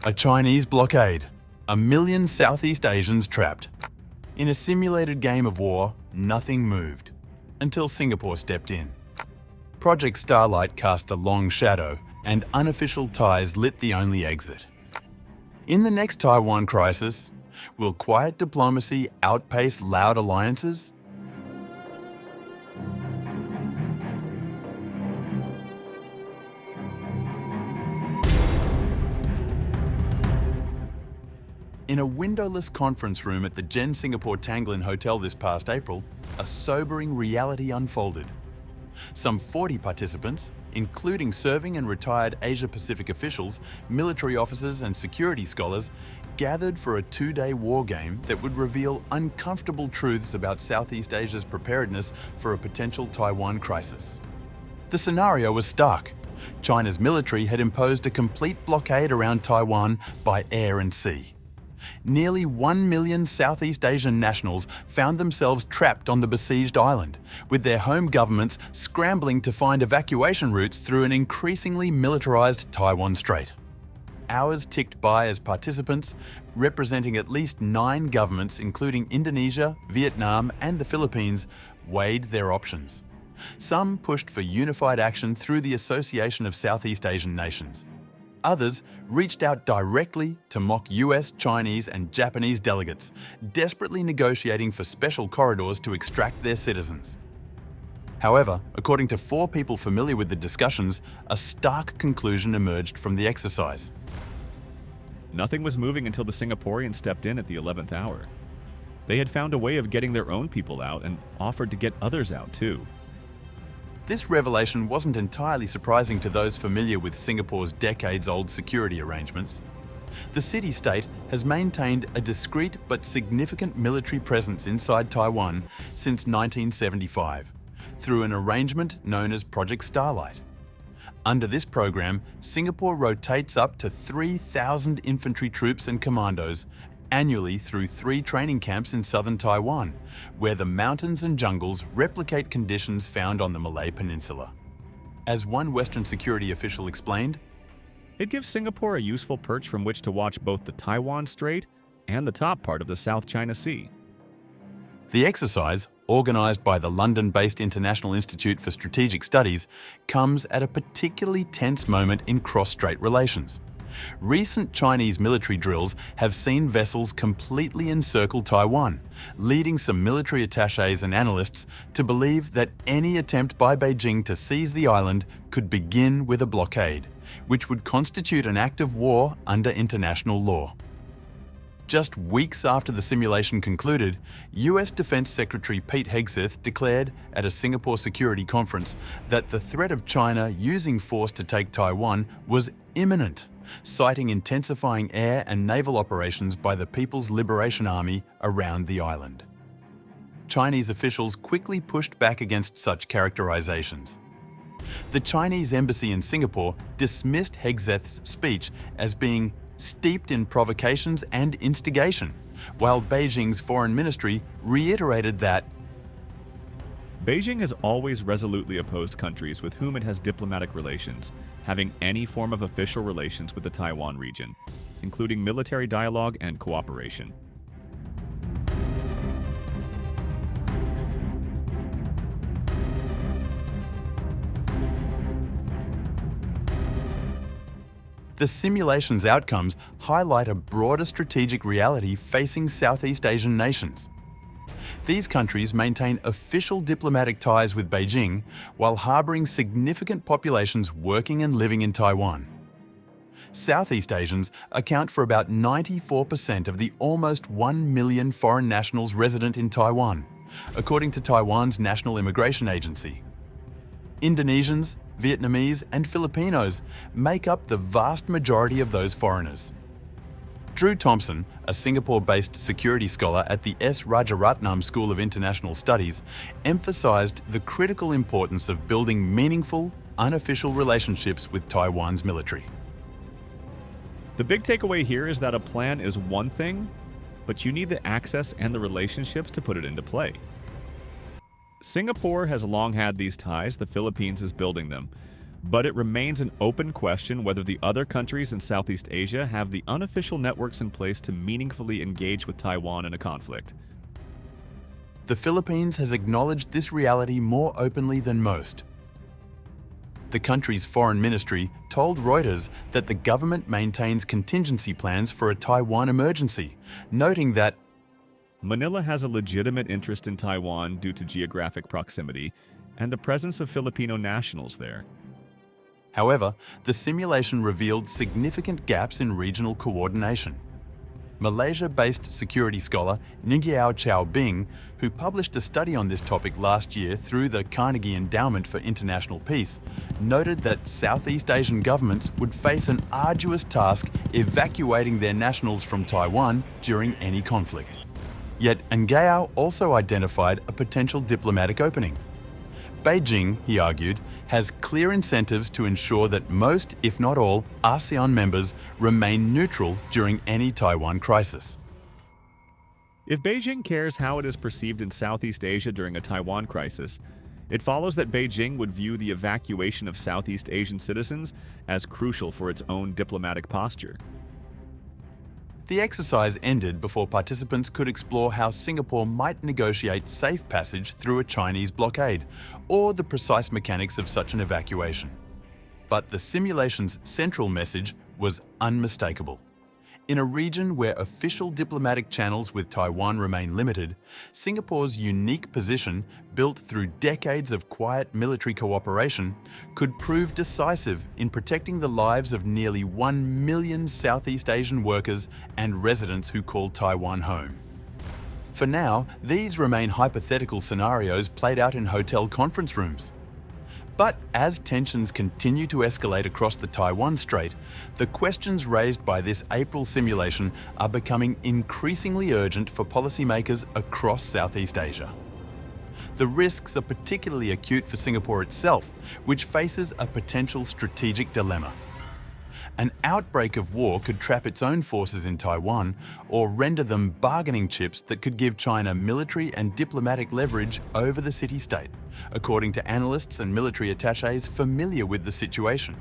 A Chinese blockade. A million Southeast Asians trapped. In a simulated game of war, nothing moved, until Singapore stepped in. Project Starlight cast a long shadow, and unofficial ties lit the only exit. In the next Taiwan crisis, will quiet diplomacy outpace loud alliances? In a windowless conference room at the Gen Singapore Tanglin Hotel this past April, a sobering reality unfolded. Some 40 participants, including serving and retired Asia-Pacific officials, military officers and security scholars, gathered for a two-day war game that would reveal uncomfortable truths about Southeast Asia's preparedness for a potential Taiwan crisis. The scenario was stark. China's military had imposed a complete blockade around Taiwan by air and sea. Nearly 1 million Southeast Asian nationals found themselves trapped on the besieged island, with their home governments scrambling to find evacuation routes through an increasingly militarized Taiwan Strait. Hours ticked by as participants, representing at least 9 governments including Indonesia, Vietnam and the Philippines, weighed their options. Some pushed for unified action through the Association of Southeast Asian Nations. Others reached out directly to mock US, Chinese and Japanese delegates, desperately negotiating for special corridors to extract their citizens. However, according to 4 people familiar with the discussions, a stark conclusion emerged from the exercise. Nothing was moving until the Singaporeans stepped in at the 11th hour. They had found a way of getting their own people out and offered to get others out too. This revelation wasn't entirely surprising to those familiar with Singapore's decades-old security arrangements. The city-state has maintained a discreet but significant military presence inside Taiwan since 1975, through an arrangement known as Project Starlight. Under this program, Singapore rotates up to 3,000 infantry troops and commandos annually through 3 training camps in southern Taiwan, where the mountains and jungles replicate conditions found on the Malay Peninsula. As one Western security official explained, it gives Singapore a useful perch from which to watch both the Taiwan Strait and the top part of the South China Sea. The exercise, organised by the London-based International Institute for Strategic Studies, comes at a particularly tense moment in cross-strait relations. Recent Chinese military drills have seen vessels completely encircle Taiwan, leading some military attachés and analysts to believe that any attempt by Beijing to seize the island could begin with a blockade, which would constitute an act of war under international law. Just weeks after the simulation concluded, US Defense Secretary Pete Hegseth declared at a Singapore security conference that the threat of China using force to take Taiwan was imminent, citing intensifying air and naval operations by the People's Liberation Army around the island. Chinese officials quickly pushed back against such characterizations. The Chinese embassy in Singapore dismissed Hegseth's speech as being steeped in provocations and instigation, while Beijing's foreign ministry reiterated that Beijing has always resolutely opposed countries with whom it has diplomatic relations, having any form of official relations with the Taiwan region, including military dialogue and cooperation. The simulation's outcomes highlight a broader strategic reality facing Southeast Asian nations. These countries maintain official diplomatic ties with Beijing while harboring significant populations working and living in Taiwan. Southeast Asians account for about 94% of the almost 1 million foreign nationals resident in Taiwan, according to Taiwan's National Immigration Agency. Indonesians, Vietnamese and Filipinos make up the vast majority of those foreigners. Drew Thompson, a Singapore-based security scholar at the S. Rajaratnam School of International Studies, emphasized the critical importance of building meaningful, unofficial relationships with Taiwan's military. The big takeaway here is that a plan is one thing, but you need the access and the relationships to put it into play. Singapore has long had these ties, the Philippines is building them, But it remains an open question whether the other countries in Southeast Asia have the unofficial networks in place to meaningfully engage with Taiwan in a conflict. The Philippines has acknowledged this reality more openly than most. The country's foreign ministry told Reuters that the government maintains contingency plans for a Taiwan emergency, noting that Manila has a legitimate interest in Taiwan due to geographic proximity and the presence of Filipino nationals there. However, the simulation revealed significant gaps in regional coordination. Malaysia-based security scholar Ningyiao Chaobing, who published a study on this topic last year through the Carnegie Endowment for International Peace, noted that Southeast Asian governments would face an arduous task evacuating their nationals from Taiwan during any conflict. Yet Ningyiao also identified a potential diplomatic opening. Beijing, he argued, has clear incentives to ensure that most, if not all, ASEAN members remain neutral during any Taiwan crisis. If Beijing cares how it is perceived in Southeast Asia during a Taiwan crisis, it follows that Beijing would view the evacuation of Southeast Asian citizens as crucial for its own diplomatic posture. The exercise ended before participants could explore how Singapore might negotiate safe passage through a Chinese blockade, or the precise mechanics of such an evacuation. But the simulation's central message was unmistakable. In a region where official diplomatic channels with Taiwan remain limited, Singapore's unique position, built through decades of quiet military cooperation, could prove decisive in protecting the lives of nearly 1 million Southeast Asian workers and residents who call Taiwan home. For now, these remain hypothetical scenarios played out in hotel conference rooms. But as tensions continue to escalate across the Taiwan Strait, the questions raised by this April simulation are becoming increasingly urgent for policymakers across Southeast Asia. The risks are particularly acute for Singapore itself, which faces a potential strategic dilemma. An outbreak of war could trap its own forces in Taiwan or render them bargaining chips that could give China military and diplomatic leverage over the city-state, according to analysts and military attachés familiar with the situation.